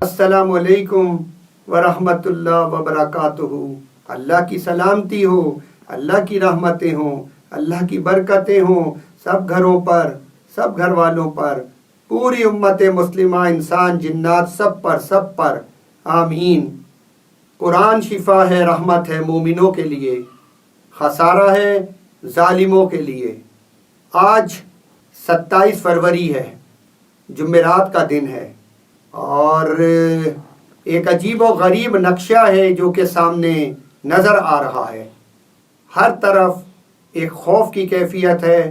السلام علیکم ورحمۃ اللہ وبرکاتہ۔ اللہ کی سلامتی ہو، اللہ کی رحمتیں ہوں، اللہ کی برکتیں ہوں سب گھروں پر، سب گھر والوں پر، پوری امت مسلمہ، انسان جنات سب پر آمین۔ قرآن شفا ہے، رحمت ہے مومنوں کے لیے، خسارہ ہے ظالموں کے لیے۔ آج 27 فروری ہے، جمعرات کا دن ہے، اور ایک عجیب و غریب نقشہ ہے جو کہ سامنے نظر آ رہا ہے۔ ہر طرف ایک خوف کی کیفیت ہے،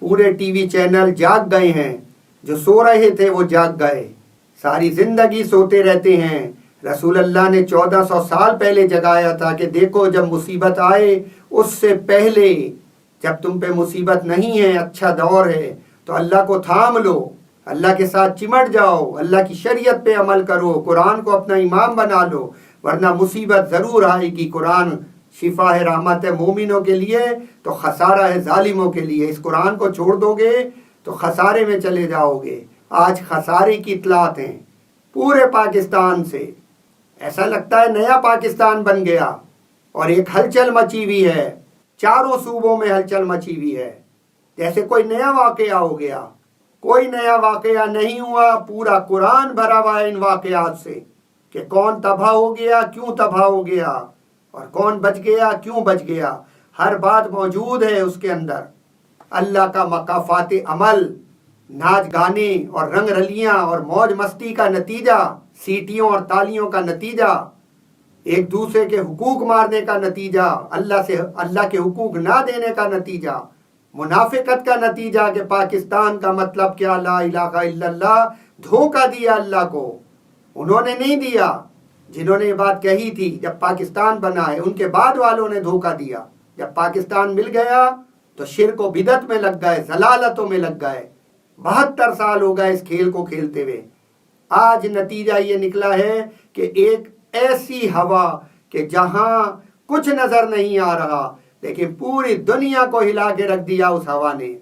پورے ٹی وی چینل جاگ گئے ہیں، جو سو رہے تھے وہ جاگ گئے، ساری زندگی سوتے رہتے ہیں۔ رسول اللہ نے 1400 سال پہلے جگایا تھا کہ دیکھو جب مصیبت آئے اس سے پہلے، جب تم پہ مصیبت نہیں ہے، اچھا دور ہے، تو اللہ کو تھام لو، اللہ کے ساتھ چمٹ جاؤ، اللہ کی شریعت پہ عمل کرو، قرآن کو اپنا امام بنا لو، ورنہ مصیبت ضرور آئے گی۔ قرآن شفا ہے، رحمت ہے مومنوں کے لیے، تو خسارہ ہے ظالموں کے لیے۔ اس قرآن کو چھوڑ دو گے تو خسارے میں چلے جاؤ گے۔ آج خسارے کی اطلاعات ہیں پورے پاکستان سے، ایسا لگتا ہے نیا پاکستان بن گیا، اور ایک ہلچل مچی ہوئی ہے، چاروں صوبوں میں ہلچل مچی ہوئی ہے، جیسے کوئی نیا واقعہ ہو گیا۔ کوئی نیا واقعہ نہیں ہوا، پورا قرآن بھرا ہوا ہے ان واقعات سے، کہ کون تباہ ہو گیا، کیوں تباہ ہو گیا، اور کون بچ گیا، کیوں بچ گیا۔ ہر بات موجود ہے اس کے اندر۔ اللہ کا مقافات عمل، ناچ گانے اور رنگ رلیاں اور موج مستی کا نتیجہ، سیٹیوں اور تالیوں کا نتیجہ، ایک دوسرے کے حقوق مارنے کا نتیجہ، اللہ کے حقوق نہ دینے کا نتیجہ، منافقت کا نتیجہ کہ پاکستان کا مطلب کیا، لا الہ الا اللہ، دھوکہ دیا اللہ کو۔ انہوں نے نہیں دیا، جنہوں نے یہ بات کہی تھی جب پاکستان بنا ہے، ان کے بعد والوں نے دھوکہ دیا۔ جب پاکستان مل گیا تو شرک و بدعت میں لگ گئے، ضلالتوں میں لگ گئے۔ 72 سال ہو گئے اس کھیل کو کھیلتے ہوئے۔ آج نتیجہ یہ نکلا ہے کہ ایک ایسی ہوا کہ جہاں کچھ نظر نہیں آ رہا، لیکن پوری دنیا کو ہلا کے رکھ دیا اس ہوا نے۔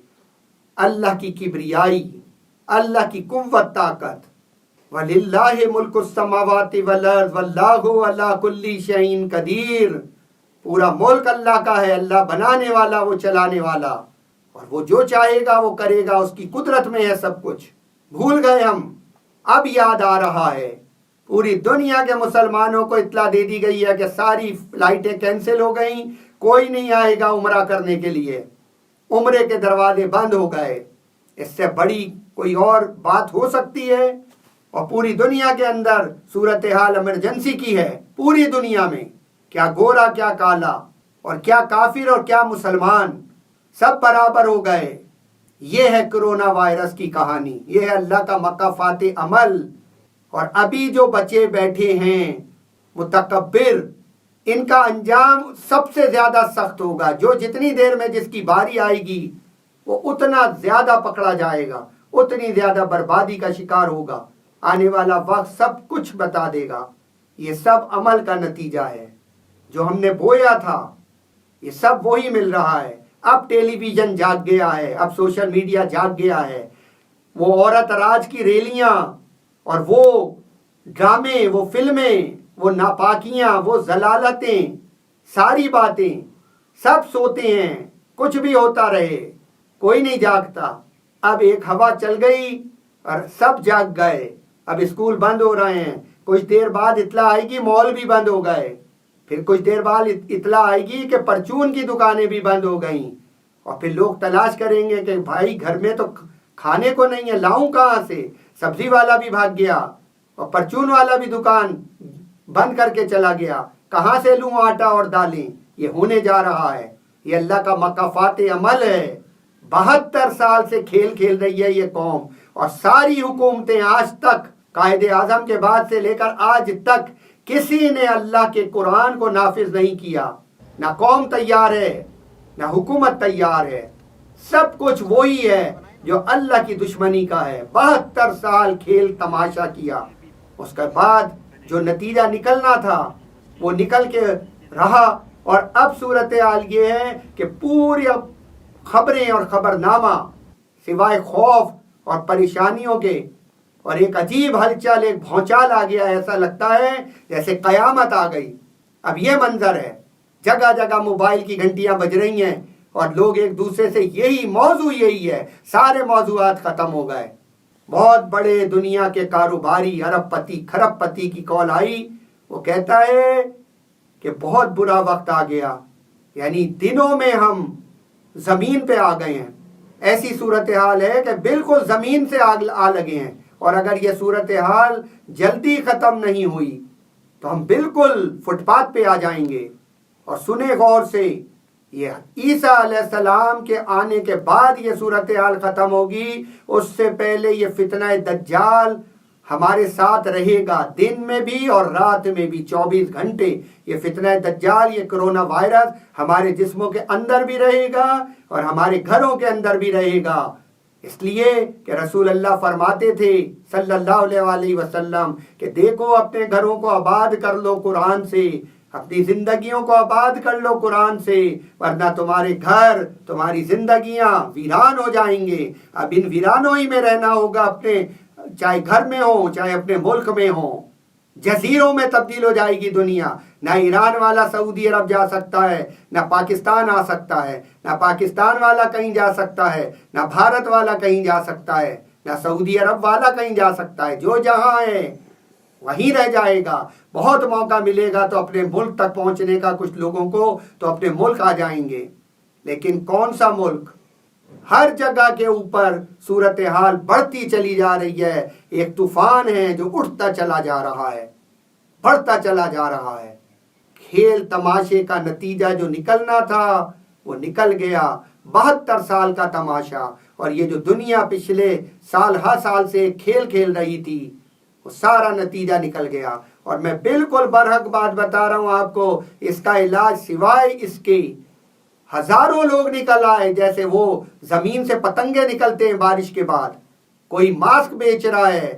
اللہ کی کبریائی، اللہ کی قوت طاقت، وَلِلَّهِ مُلْكُ السَّمَاوَاتِ وَالْأَرْضِ وَاللَّهُ عَلَىٰ كُلِّ شَيْءٍ قَدِيرٌ۔ پورا ملک اللہ کا ہے، اللہ بنانے والا، وہ چلانے والا، اور وہ جو چاہے گا وہ کرے گا، اس کی قدرت میں ہے سب کچھ۔ بھول گئے ہم، اب یاد آ رہا ہے۔ پوری دنیا کے مسلمانوں کو اطلاع دے دی گئی ہے کہ ساری فلائٹیں کینسل ہو گئیں، کوئی نہیں آئے گا عمرہ کرنے کے لیے، عمرے کے دروازے بند ہو گئے۔ اس سے بڑی کوئی اور بات ہو سکتی ہے؟ اور پوری دنیا کے اندر صورتحال ایمرجنسی کی ہے، پوری دنیا میں، کیا گورا کیا کالا، اور کیا کافر اور کیا مسلمان، سب برابر ہو گئے۔ یہ ہے کرونا وائرس کی کہانی، یہ ہے اللہ کا مقافات عمل۔ اور ابھی جو بچے بیٹھے ہیں متکبر، ان کا انجام سب سے زیادہ سخت ہوگا۔ جو جتنی دیر میں جس کی باری آئے گی وہ اتنا زیادہ پکڑا جائے گا، اتنی زیادہ بربادی کا شکار ہوگا۔ آنے والا وقت سب کچھ بتا دے گا۔ یہ سب عمل کا نتیجہ ہے، جو ہم نے بویا تھا یہ سب وہی مل رہا ہے۔ اب ٹیلی ویژن جاگ گیا ہے، اب سوشل میڈیا جاگ گیا ہے۔ وہ عورت راج کی ریلیاں اور وہ ڈرامے، وہ فلمیں، وہ ناپاکیاں، وہ ضلالتیں، ساری باتیں، سب سوتے ہیں، کچھ بھی ہوتا رہے، کوئی نہیں جاگتا۔ اب ایک ہوا چل گئی اور سب جاگ گئے۔ اب اسکول بند ہو رہے ہیں، کچھ دیر بعد اطلاع آئے گی مال بھی بند ہو گئے، پھر کچھ دیر بعد اطلاع آئے گی کہ پرچون کی دکانیں بھی بند ہو گئیں، اور پھر لوگ تلاش کریں گے کہ بھائی گھر میں تو کھانے کو نہیں ہے، لاؤں کہاں سے؟ سبزی والا بھی بھاگ گیا اور پرچون والا بھی دکان بند کر کے چلا گیا، کہاں سے لوں آٹا اور دالیں؟ یہ ہونے جا رہا ہے۔ یہ اللہ کا مقافات عمل ہے۔ 72 سال سے کھیل کھیل رہی ہے یہ قوم، اور ساری حکومتیں آج تک، قائد اعظم کے بعد سے لے کر آج تک، کسی نے اللہ کے قرآن کو نافذ نہیں کیا۔ نہ قوم تیار ہے، نہ حکومت تیار ہے، سب کچھ وہی ہے جو اللہ کی دشمنی کا ہے۔ 72 سال کھیل تماشا کیا، اس کے بعد جو نتیجہ نکلنا تھا وہ نکل کے رہا۔ اور اب صورتحال یہ ہے کہ پوری خبریں اور خبرنامہ سوائے خوف اور پریشانیوں کے اور ایک عجیب ہلچل، ایک بھونچال آ گیا، ایسا لگتا ہے جیسے قیامت آ گئی۔ اب یہ منظر ہے، جگہ جگہ موبائل کی گھنٹیاں بج رہی ہیں اور لوگ ایک دوسرے سے یہی موضوع یہی ہے، سارے موضوعات ختم ہو گئے۔ بہت بڑے دنیا کے کاروباری، ارب پتی کھرب پتی کی کال آئی، وہ کہتا ہے کہ بہت برا وقت آ گیا، یعنی دنوں میں ہم زمین پہ آ گئے ہیں۔ ایسی صورتحال ہے کہ بالکل زمین سے آ لگے ہیں، اور اگر یہ صورتحال جلدی ختم نہیں ہوئی تو ہم بالکل فٹ پاتھ پہ آ جائیں گے۔ اور سنیں غور سے، یہ عیسیٰ علیہ السلام کے آنے کے بعد یہ صورتحال ختم ہوگی، اس سے پہلے یہ فتنہ دجال ہمارے ساتھ رہے گا، دن میں بھی اور رات میں بھی، 24 گھنٹے یہ فتنہ دجال، یہ کرونا وائرس ہمارے جسموں کے اندر بھی رہے گا اور ہمارے گھروں کے اندر بھی رہے گا۔ اس لیے کہ رسول اللہ فرماتے تھے صلی اللہ علیہ وسلم کہ دیکھو اپنے گھروں کو آباد کر لو قرآن سے، اپنی زندگیوں کو آباد کر لو قرآن سے، ورنہ تمہارے گھر، تمہاری زندگیاں ویران ہو جائیں گے۔ اب ان ویرانوں ہی میں رہنا ہوگا، اپنے چاہے گھر میں ہو چاہے اپنے ملک میں ہو۔ جزیروں میں تبدیل ہو جائے گی دنیا، نہ ایران والا سعودی عرب جا سکتا ہے، نہ پاکستان آ سکتا ہے، نہ پاکستان والا کہیں جا سکتا ہے، نہ بھارت والا کہیں جا سکتا ہے، نہ سعودی عرب والا کہیں جا سکتا ہے۔ جو جہاں ہے وہیں رہ جائے گا۔ بہت موقع ملے گا تو اپنے ملک تک پہنچنے کا کچھ لوگوں کو، تو اپنے ملک آ جائیں گے۔ لیکن کون سا ملک؟ ہر جگہ کے اوپر صورتحال بڑھتی چلی جا رہی ہے، ایک طوفان ہے جو اٹھتا چلا جا رہا ہے، بڑھتا چلا جا رہا ہے۔ کھیل تماشے کا نتیجہ جو نکلنا تھا وہ نکل گیا، 72 سال کا تماشا، اور یہ جو دنیا پچھلے سال ہر سال سے کھیل کھیل رہی تھی وہ سارا نتیجہ نکل گیا۔ اور میں بالکل برحق بات بتا رہا ہوں آپ کو، اس کا علاج سوائے اس کے ہزاروں لوگ نکل آئے، جیسے وہ زمین سے پتنگے نکلتے ہیں بارش کے بعد۔ کوئی ماسک بیچ رہا ہے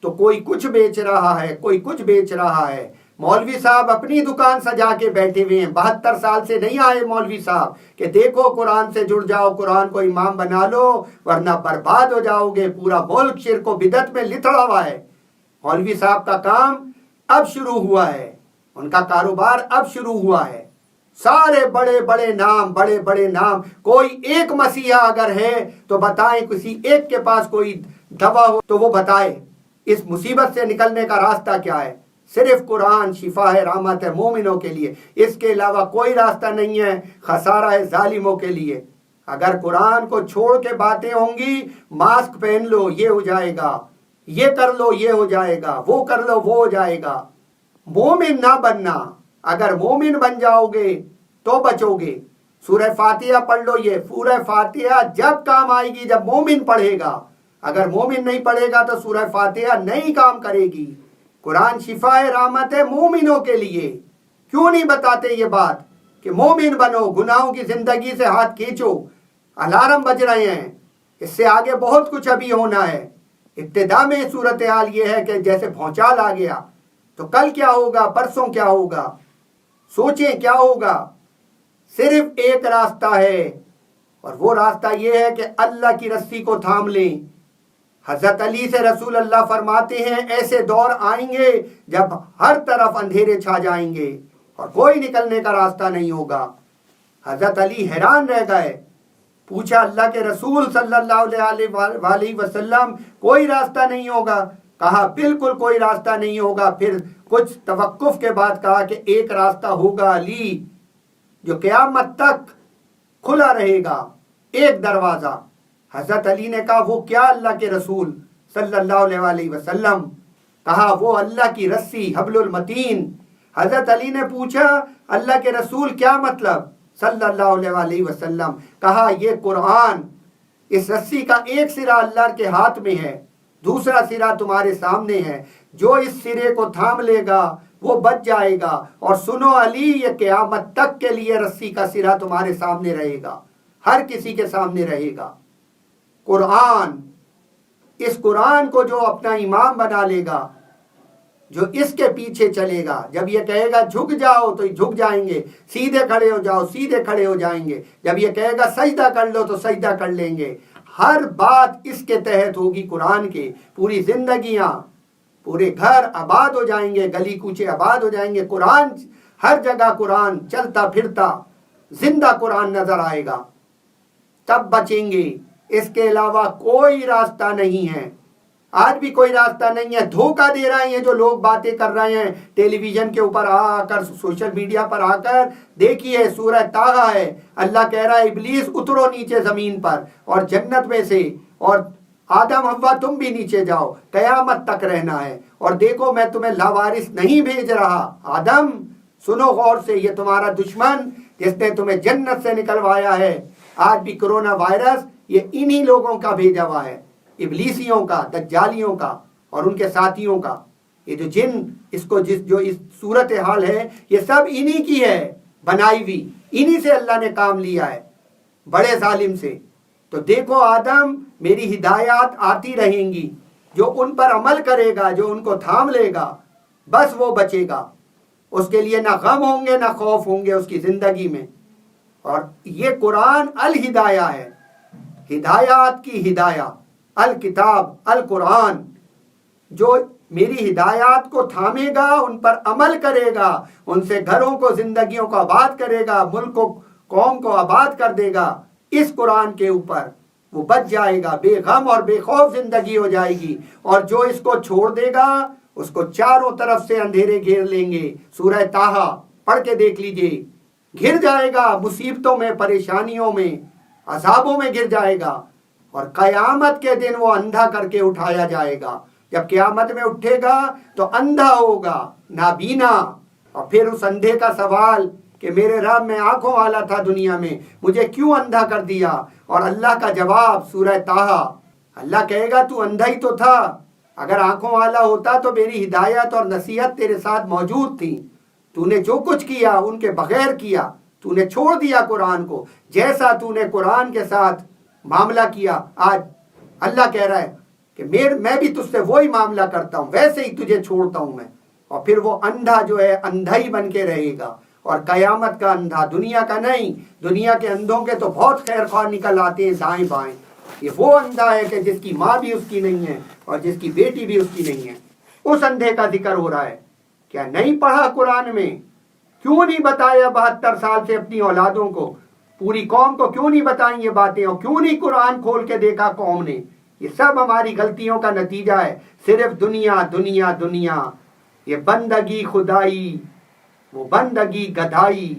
تو کوئی کچھ بیچ رہا ہے، کوئی کچھ بیچ رہا ہے۔ مولوی صاحب اپنی دکان سجا کے بیٹھے ہوئے ہیں، 72 سال سے نہیں آئے مولوی صاحب کہ دیکھو قرآن سے جڑ جاؤ، قرآن کو امام بنا لو ورنہ برباد ہو جاؤ گے، پورا ملک شرک و بدعت میں لتڑا ہوا ہے۔ مولوی صاحب کا کام اب شروع ہوا ہے، ان کا کاروبار اب شروع ہوا ہے۔ سارے بڑے بڑے نام، کوئی ایک مسیحا اگر ہے تو بتائیں، کسی ایک کے پاس کوئی دوا ہو تو وہ بتائے اس مصیبت سے نکلنے کا راستہ کیا ہے۔ صرف قرآن شفا ہے، رحمت ہے مومنوں کے لیے، اس کے علاوہ کوئی راستہ نہیں ہے، خسارہ ہے ظالموں کے لیے۔ اگر قرآن کو چھوڑ کے باتیں ہوں گی، ماسک پہن لو یہ ہو جائے گا، یہ کر لو یہ ہو جائے گا، وہ کر لو وہ ہو جائے گا۔ مومن نہ بننا، اگر مومن بن جاؤ گے تو بچو گے۔ سورہ فاتحہ پڑھ لو، یہ سورہ فاتحہ جب کام آئے گی جب مومن پڑھے گا، اگر مومن نہیں پڑھے گا تو سورہ فاتحہ نہیں کام کرے گی۔ قرآن شفا ہے، رحمت ہے مومنوں کے لیے۔ کیوں نہیں بتاتے یہ بات کہ مومن بنو، گناہوں کی زندگی سے ہاتھ کھینچو؟ الارم بج رہے ہیں، اس سے آگے بہت کچھ ابھی ہونا ہے۔ ابتدا میں صورتحال یہ ہے کہ جیسے بھونچال آ گیا، تو کل کیا ہوگا، پرسوں کیا ہوگا، سوچیں کیا ہوگا۔ صرف ایک راستہ ہے، اور وہ راستہ یہ ہے کہ اللہ کی رسی کو تھام لیں۔ حضرت علی سے رسول اللہ فرماتے ہیں ایسے دور آئیں گے جب ہر طرف اندھیرے چھا جائیں گے اور کوئی نکلنے کا راستہ نہیں ہوگا۔ حضرت علی حیران رہ گئے، پوچھا اللہ کے رسول صلی اللہ علیہ وسلم کوئی راستہ نہیں ہوگا؟ کہا بالکل کوئی راستہ نہیں ہوگا۔ پھر کچھ توقف کے بعد کہا کہ ایک راستہ ہوگا علی، جو قیامت تک کھلا رہے گا، ایک دروازہ۔ حضرت علی نے کہا وہ کیا اللہ کے رسول صلی اللہ علیہ وسلم؟ کہا وہ اللہ کی رسی، حبل المتین۔ حضرت علی نے پوچھا اللہ کے رسول کیا مطلب صلی اللہ علیہ وسلم؟ کہا یہ قرآن، اس رسی کا ایک سرا اللہ کے ہاتھ میں ہے، دوسرا سرا تمہارے سامنے ہے، جو اس سرے کو تھام لے گا وہ بچ جائے گا۔ اور سنو علی، یہ قیامت تک کے لیے رسی کا سرا تمہارے سامنے رہے گا، ہر کسی کے سامنے رہے گا۔ قرآن، اس قرآن کو جو اپنا امام بنا لے گا، جو اس کے پیچھے چلے گا، جب یہ کہے گا جھک جاؤ تو جھک جائیں گے، سیدھے کھڑے ہو جاؤ سیدھے کھڑے ہو جائیں گے، جب یہ کہے گا سجدہ کر لو تو سجدہ کر لیں گے۔ ہر بات اس کے تحت ہوگی قرآن کے. پوری زندگیاں، پورے گھر آباد ہو جائیں گے، گلی کوچے آباد ہو جائیں گے. قرآن ہر جگہ، قرآن چلتا پھرتا زندہ قرآن نظر آئے گا. تب بچیں گے. اس کے علاوہ کوئی راستہ نہیں ہے. آج بھی کوئی راستہ نہیں ہے. دھوکہ دے رہے ہیں جو لوگ باتیں کر رہے ہیں ٹیلی ویژن کے اوپر آ کر، سوشل میڈیا پر آ کر. دیکھیے سورہ طٰہٰ ہے، اللہ کہہ رہا ہے ابلیس اترو نیچے زمین پر اور جنت میں سے، اور آدم حوا تم بھی نیچے جاؤ، قیامت تک رہنا ہے. اور دیکھو میں تمہیں لاوارث نہیں بھیج رہا. آدم سنو غور سے، یہ تمہارا دشمن جس نے تمہیں جنت سے نکلوایا ہے. آج بھی کرونا وائرس یہ انہی لوگوں کا بھیجا ہوا ہے، ابلیسیوں کا، دجالیوں کا اور ان کے ساتھیوں کا. یہ جو جن اس کو جو اس صورتحال ہے یہ سب انہی کی ہے بنائی ہوئی. انہی سے اللہ نے کام لیا ہے، بڑے ظالم سے. تو دیکھو آدم، میری ہدایات آتی رہیں گی. جو ان پر عمل کرے گا، جو ان کو تھام لے گا، بس وہ بچے گا. اس کے لیے نہ غم ہوں گے نہ خوف ہوں گے اس کی زندگی میں. اور یہ قرآن الہدایہ ہے، ہدایات کی ہدایہ، الکتاب القرآن. جو میری ہدایات کو تھامے گا، ان پر عمل کرے گا، ان سے گھروں کو، زندگیوں کو آباد کرے گا، ملک کو، قوم کو آباد کر دے گا اس قرآن کے اوپر، وہ بچ جائے گا. بے غم اور بے خوف زندگی ہو جائے گی. اور جو اس کو چھوڑ دے گا اس کو چاروں طرف سے اندھیرے گھیر لیں گے. سورہ طٰہٰ پڑھ کے دیکھ لیجئے. گر جائے گا مصیبتوں میں، پریشانیوں میں، عذابوں میں گر جائے گا. اور قیامت کے دن وہ اندھا کر کے اٹھایا جائے گا. جب قیامت میں اٹھے گا تو اندھا ہوگا، نابینا. اور پھر اس اندھے کا سوال کہ میرے رب، میں آنکھوں والا تھا دنیا میں، مجھے کیوں اندھا کر دیا؟ اور اللہ کا جواب سورہ طٰہٰ، اللہ کہے گا تو اندھا ہی تو تھا. اگر آنکھوں والا ہوتا تو میری ہدایت اور نصیحت تیرے ساتھ موجود تھی. تو نے جو کچھ کیا ان کے بغیر کیا. تو نے چھوڑ دیا قرآن کو. جیسا تو نے قرآن کے ساتھ معاملہ کیا، آج اللہ کہہ رہا ہے کہ میں بھی تجھ سے وہی معاملہ کرتا ہوں، ویسے ہی تجھے چھوڑتا ہوں میں. اور پھر وہ اندھا جو ہے اندھا ہی بن کے رہے گا. اور قیامت کا اندھا، دنیا کا نہیں. دنیا کے اندھوں کے تو بہت خیر خواہ نکل آتے ہیں دائیں بائیں. یہ وہ اندھا ہے کہ جس کی ماں بھی اس کی نہیں ہے اور جس کی بیٹی بھی اس کی نہیں ہے. اس اندھے کا ذکر ہو رہا ہے. کیا نہیں پڑھا قرآن میں؟ کیوں نہیں بتایا 72 سال سے اپنی اولادوں کو، پوری قوم کو کیوں نہیں بتائیں یہ باتیں؟ اور کیوں نہیں قرآن کھول کے دیکھا قوم نے؟ یہ سب ہماری غلطیوں کا نتیجہ ہے. صرف دنیا دنیا دنیا. یہ بندگی خدائی، وہ بندگی گدھائی.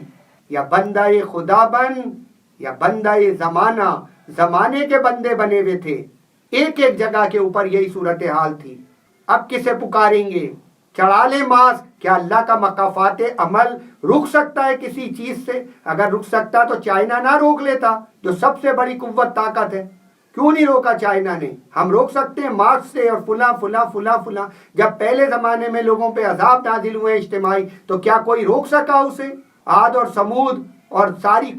یا بندہ خدا بن یا بندہ زمانہ. زمانے کے بندے بنے ہوئے تھے. ایک ایک جگہ کے اوپر یہی صورتحال تھی. اب کسے پکاریں گے؟ چڑھا لیں ماسک. کیا اللہ کا مقافات عمل رک سکتا ہے کسی چیز سے؟ اگر رک سکتا تو چائنا نہ روک لیتا، جو سب سے بڑی قوت طاقت ہے. کیوں نہیں روکا چائنا نے؟ ہم روک سکتے ہیں ماسک سے اور فلاں فلاں فلاں فلاں. جب پہلے زمانے میں لوگوں پہ عذاب نازل ہوئے اجتماعی، تو کیا کوئی روک سکا اسے؟ عاد اور سمود اور ساری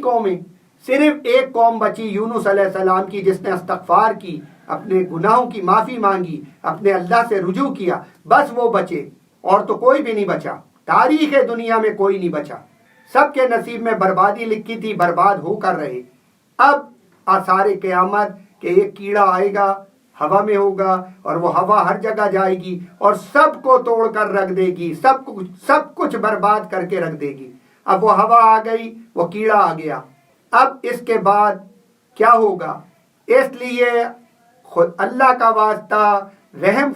قومیں، صرف ایک قوم بچی یونس علیہ السلام کی، جس نے استغفار کی، اپنے گناہوں کی معافی مانگی، اپنے اللہ سے رجوع کیا. بس وہ بچے، اور تو کوئی بھی نہیں بچا. تاریخ دنیا میں کوئی نہیں بچا. سب کے نصیب میں بربادی لکھی تھی، برباد ہو کر رہے. اب آثار قیامت کہ ایک کیڑا آئے گا، ہوا میں ہوگا، اور وہ ہوا ہر جگہ جائے گی اور سب کو توڑ کر رکھ دے گی، سب کچھ برباد کر کے رکھ دے گی. اب وہ ہوا آ گئی، وہ کیڑا آ گیا. اب اس کے بعد کیا ہوگا؟ اس لیے خود اللہ کا واسطہ رحم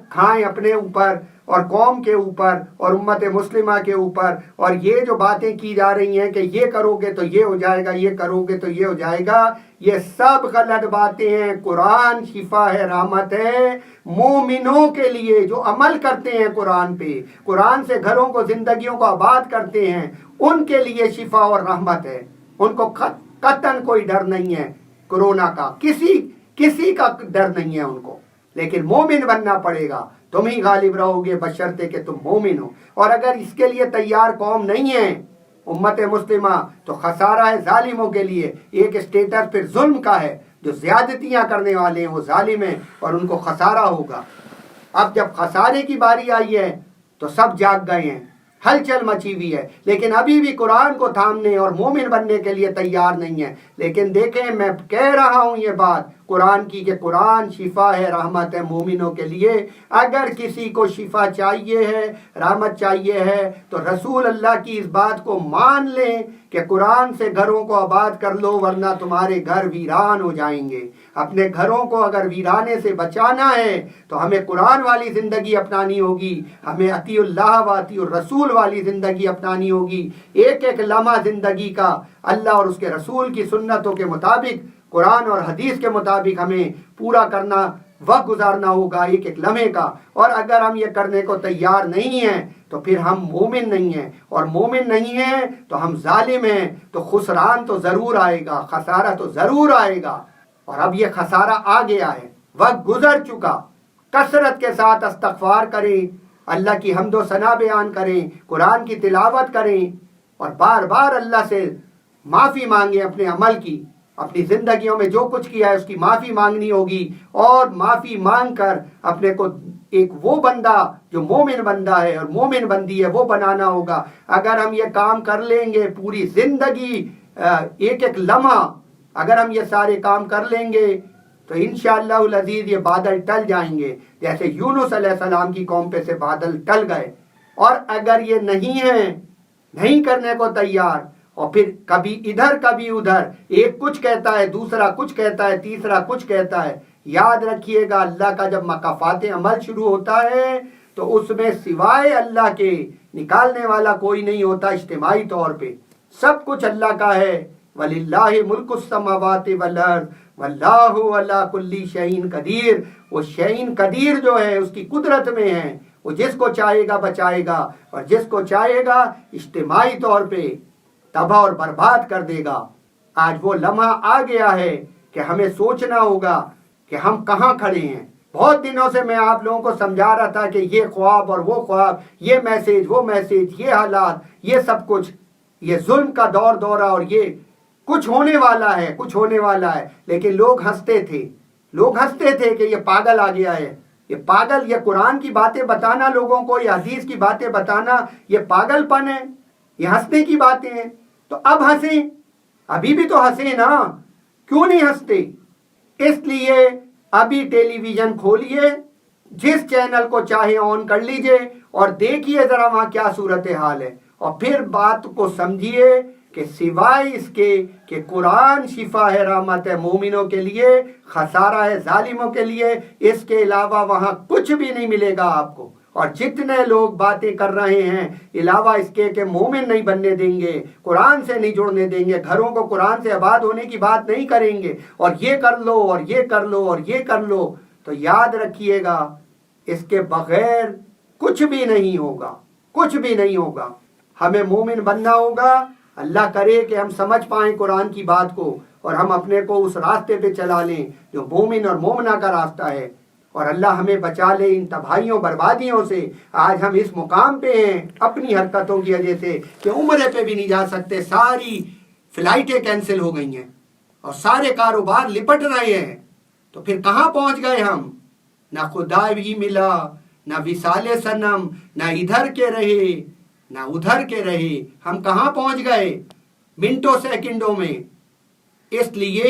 کھائیں اپنے اوپر اور قوم کے اوپر اور امت مسلمہ کے اوپر. اور یہ جو باتیں کی جا رہی ہیں کہ یہ کرو گے تو یہ ہو جائے گا، یہ کرو گے تو یہ ہو جائے گا، یہ سب غلط باتیں ہیں. قرآن شفا ہے، رحمت ہے مومنوں کے لیے جو عمل کرتے ہیں قرآن پہ، قرآن سے گھروں کو، زندگیوں کو آباد کرتے ہیں. ان کے لیے شفا اور رحمت ہے. ان کو قطعاً کوئی ڈر نہیں ہے کرونا کا، کسی کا ڈر نہیں ہے ان کو. لیکن مومن بننا پڑے گا. تم ہی غالب رہو گے بشرطے کہ تم مومن ہو. اور اگر اس کے لیے تیار قوم نہیں ہے امت مسلمہ، تو خسارہ ہے ظالموں کے لیے. ایک اسٹیٹس پھر ظلم کا ہے. جو زیادتیاں کرنے والے ہیں وہ ظالم ہیں اور ان کو خسارہ ہوگا. اب جب خسارے کی باری آئی ہے تو سب جاگ گئے ہیں. ہلچل مچی ہوئی ہے، لیکن ابھی بھی قرآن کو تھامنے اور مومن بننے کے لیے تیار نہیں ہے۔ لیکن دیکھیں، میں کہہ رہا ہوں یہ بات قرآن کی کہ قرآن شفا ہے، رحمت ہے مومنوں کے لیے۔ اگر کسی کو شفا چاہیے ہے، رحمت چاہیے ہے، تو رسول اللہ کی اس بات کو مان لیں کہ قرآن سے گھروں کو آباد کر لو، ورنہ تمہارے گھر ویران ہو جائیں گے۔ اپنے گھروں کو اگر ویرانے سے بچانا ہے تو ہمیں قرآن والی زندگی اپنانی ہوگی، ہمیں اطیع اللہ و اطیع الرسول والی زندگی اپنانی ہوگی۔ ایک ایک لمحہ زندگی کا اللہ اور اس کے رسول کی سنتوں کے مطابق، قرآن اور حدیث کے مطابق ہمیں پورا کرنا، وقت گزارنا ہوگا ایک ایک لمحے کا۔ اور اگر ہم یہ کرنے کو تیار نہیں ہیں تو پھر ہم مومن نہیں ہیں، اور مومن نہیں ہیں تو ہم ظالم ہیں، تو خسران تو ضرور آئے گا، خسارہ تو ضرور آئے گا۔ اور اب یہ خسارہ آ گیا ہے، وقت گزر چکا۔ کثرت کے ساتھ استغفار کریں، اللہ کی حمد و ثنا بیان کریں، قرآن کی تلاوت کریں، اور بار بار اللہ سے معافی مانگیں اپنے عمل کی۔ اپنی زندگیوں میں جو کچھ کیا ہے اس کی معافی مانگنی ہوگی، اور معافی مانگ کر اپنے کو ایک وہ بندہ جو مومن بندہ ہے اور مومن بندی ہے وہ بنانا ہوگا۔ اگر ہم یہ کام کر لیں گے، پوری زندگی ایک ایک لمحہ اگر ہم یہ سارے کام کر لیں گے تو انشاءاللہ العزیز یہ بادل ٹل جائیں گے، جیسے یونس علیہ السلام کی قوم پہ سے بادل ٹل گئے۔ اور اگر یہ نہیں ہے، نہیں کرنے کو تیار، اور پھر کبھی ادھر کبھی ادھر، ایک کچھ کہتا ہے، دوسرا کچھ کہتا ہے، تیسرا کچھ کہتا ہے، یاد رکھیے گا اللہ کا جب مکافات عمل شروع ہوتا ہے تو اس میں سوائے اللہ کے نکالنے والا کوئی نہیں ہوتا۔ اجتماعی طور پہ سب کچھ اللہ کا ہے۔ وَلِلَّهِ مُلْكُ السَّمَاوَاتِ وَالْأَرْضِ وَاللَّهُ عَلَىٰ كُلِّ شَيْءٍ قدیر۔ وہ شیء قدیر جو ہے اس کی قدرت میں ہے، وہ جس کو چاہے گا بچائے گا، اور جس کو چاہے گا اجتماعی طور پہ تباہ اور برباد کر دے گا۔ آج وہ لمحہ آ گیا ہے کہ ہمیں سوچنا ہوگا کہ ہم کہاں کھڑے ہیں۔ بہت دنوں سے میں آپ لوگوں کو سمجھا رہا تھا کہ یہ خواب اور وہ خواب، یہ میسیج وہ میسیج، یہ حالات، یہ سب کچھ، یہ ظلم کا دور دورہ، اور یہ کچھ ہونے والا ہے، کچھ ہونے والا ہے۔ لیکن لوگ ہنستے تھے، لوگ ہنستے تھے کہ یہ پاگل آ گیا ہے، یہ پاگل، یہ قرآن کی باتیں بتانا لوگوں کو، یہ حدیث کی باتیں بتانا، یہ پاگل پن ہے، یہ ہنسنے کی باتیں ہیں۔ تو اب ہنسیں، ابھی بھی تو ہنسیں نا، کیوں نہیں ہنستے؟ اس لیے ابھی ٹیلی ویژن کھولیے، جس چینل کو چاہے آن کر لیجئے اور دیکھیے ذرا وہاں کیا صورتحال ہے، اور پھر بات کو سمجھیے کہ سوائے اس کے کہ قرآن شفا ہے، رحمت ہے مومنوں کے لیے، خسارہ ہے ظالموں کے لیے، اس کے علاوہ وہاں کچھ بھی نہیں ملے گا آپ کو۔ اور جتنے لوگ باتیں کر رہے ہیں علاوہ اس کے کہ مومن نہیں بننے دیں گے، قرآن سے نہیں جڑنے دیں گے، گھروں کو قرآن سے آباد ہونے کی بات نہیں کریں گے، اور یہ کر لو اور یہ کر لو اور یہ کر لو، تو یاد رکھیے گا اس کے بغیر کچھ بھی نہیں ہوگا، کچھ بھی نہیں ہوگا۔ ہمیں مومن بننا ہوگا۔ اللہ کرے کہ ہم سمجھ پائیں قرآن کی بات کو، اور ہم اپنے کو اس راستے پہ چلا لیں جو مومن اور مومنہ کا راستہ ہے، اور اللہ ہمیں بچا لے ان تباہیوں بربادیوں سے۔ آج ہم اس مقام پہ ہیں اپنی حرکتوں کی وجہ سے کہ عمرے پہ بھی نہیں جا سکتے، ساری فلائٹیں کینسل ہو گئی ہیں اور سارے کاروبار لپٹ رہے ہیں۔ تو پھر کہاں پہنچ گئے ہم؟ نہ خدا بھی ملا، نہ وصال صنم، نہ ادھر کے رہے نہ ادھر کے رہے، ہم کہاں پہنچ گئے؟ منٹوں سیکنڈوں میں۔ اس لیے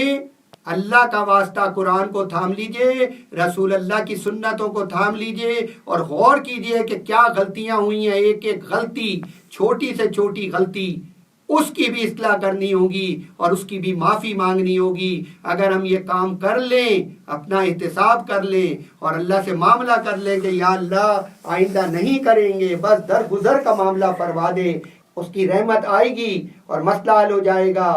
اللہ کا واسطہ قرآن کو تھام لیجئے، رسول اللہ کی سنتوں کو تھام لیجئے، اور غور کیجئے کہ کیا غلطیاں ہوئی ہیں۔ ایک ایک غلطی، چھوٹی سے چھوٹی غلطی، اس کی بھی اصلاح کرنی ہوگی اور اس کی بھی معافی مانگنی ہوگی۔ اگر ہم یہ کام کر لیں، اپنا احتساب کر لیں اور اللہ سے معاملہ کر لیں کہ یا اللہ آئندہ نہیں کریں گے، بس درگزر کا معاملہ فرما دے، اس کی رحمت آئے گی اور مسئلہ حل ہو جائے گا۔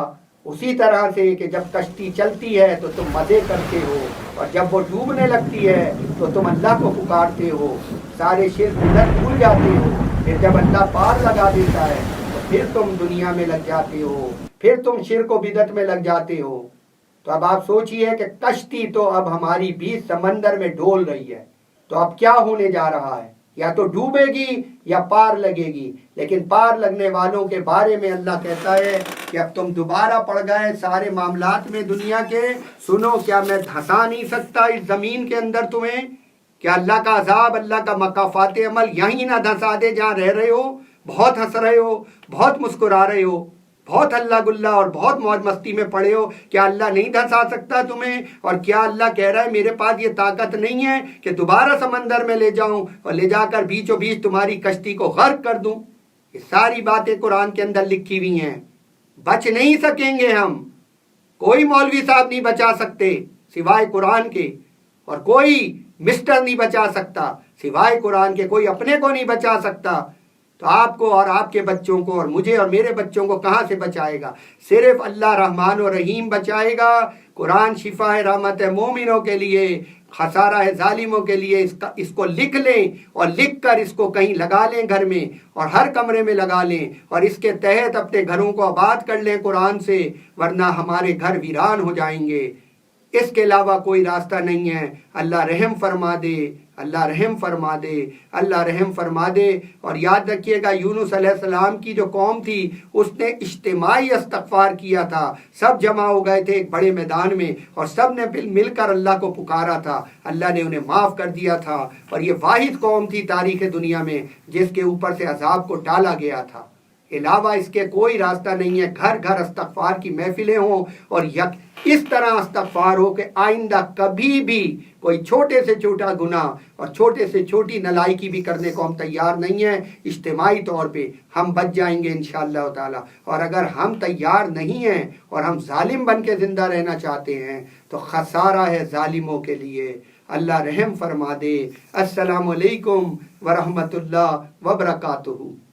اسی طرح سے کہ جب کشتی چلتی ہے تو تم مزے کرتے ہو، اور جب وہ ڈوبنے لگتی ہے تو تم اللہ کو پکارتے ہو، سارے شرک بدعت بھول جاتے ہو، پھر جب اللہ پار لگا دیتا ہے تو پھر تم دنیا میں لگ جاتے ہو، پھر تم شرک و بدعت میں لگ جاتے ہو۔ تو اب آپ سوچئے کہ کشتی تو اب ہماری بیچ سمندر میں ڈول رہی ہے، تو اب کیا ہونے جا رہا ہے؟ یا تو ڈوبے گی یا پار لگے گی۔ لیکن پار لگنے والوں کے بارے میں اللہ کہتا ہے کہ اب تم دوبارہ پڑ گئے سارے معاملات میں دنیا کے، سنو کیا میں دھسا نہیں سکتا اس زمین کے اندر تمہیں؟ کیا اللہ کا عذاب، اللہ کا مکافات عمل یہیں نہ دھسا دے جہاں رہ رہے ہو؟ بہت ہنس رہے ہو، بہت مسکرا رہے ہو، بہت اللہ گلا اور بہت موج مستی میں پڑے ہو، کیا اللہ نہیں دھنسا سکتا تمہیں؟ اور کیا اللہ کہہ رہا ہے میرے پاس یہ طاقت نہیں ہے کہ دوبارہ سمندر میں لے جاؤں اور لے جا کر بیچوں بیچ تمہاری کشتی کو غرق کر دوں؟ یہ ساری باتیں قرآن کے اندر لکھی ہوئی ہیں۔ بچ نہیں سکیں گے ہم، کوئی مولوی صاحب نہیں بچا سکتے سوائے قرآن کے، اور کوئی مسٹر نہیں بچا سکتا سوائے قرآن کے، کوئی اپنے کو نہیں بچا سکتا، تو آپ کو اور آپ کے بچوں کو اور مجھے اور میرے بچوں کو کہاں سے بچائے گا؟ صرف اللہ رحمان و رحیم بچائے گا۔ قرآن شفا ہے، رحمت ہے مومنوں کے لیے، خسارہ ہے ظالموں کے لیے۔ اس کو لکھ لیں اور لکھ کر اس کو کہیں لگا لیں گھر میں، اور ہر کمرے میں لگا لیں، اور اس کے تحت اپنے گھروں کو آباد کر لیں قرآن سے، ورنہ ہمارے گھر ویران ہو جائیں گے۔ اس کے علاوہ کوئی راستہ نہیں ہے۔ اللہ رحم فرما دے، اللہ رحم فرما دے، اللہ رحم فرما دے۔ اور یاد رکھیے گا یونس علیہ السلام کی جو قوم تھی اس نے اجتماعی استغفار کیا تھا، سب جمع ہو گئے تھے ایک بڑے میدان میں اور سب نے مل کر اللہ کو پکارا تھا، اللہ نے انہیں معاف کر دیا تھا۔ اور یہ واحد قوم تھی تاریخ دنیا میں جس کے اوپر سے عذاب کو ٹالا گیا تھا۔ علاوہ اس کے کوئی راستہ نہیں ہے۔ گھر گھر استغفار کی محفلیں ہوں اور اس طرح استغفار ہو کہ آئندہ کبھی بھی کوئی چھوٹے سے چھوٹا گناہ اور چھوٹے سے چھوٹی نالائکی بھی کرنے کو ہم تیار نہیں ہیں۔ اجتماعی طور پہ ہم بچ جائیں گے انشاءاللہ تعالی۔ اور اگر ہم تیار نہیں ہیں اور ہم ظالم بن کے زندہ رہنا چاہتے ہیں تو خسارہ ہے ظالموں کے لیے۔ اللہ رحم فرما دے۔ السلام علیکم ورحمۃ اللہ وبرکاتہ۔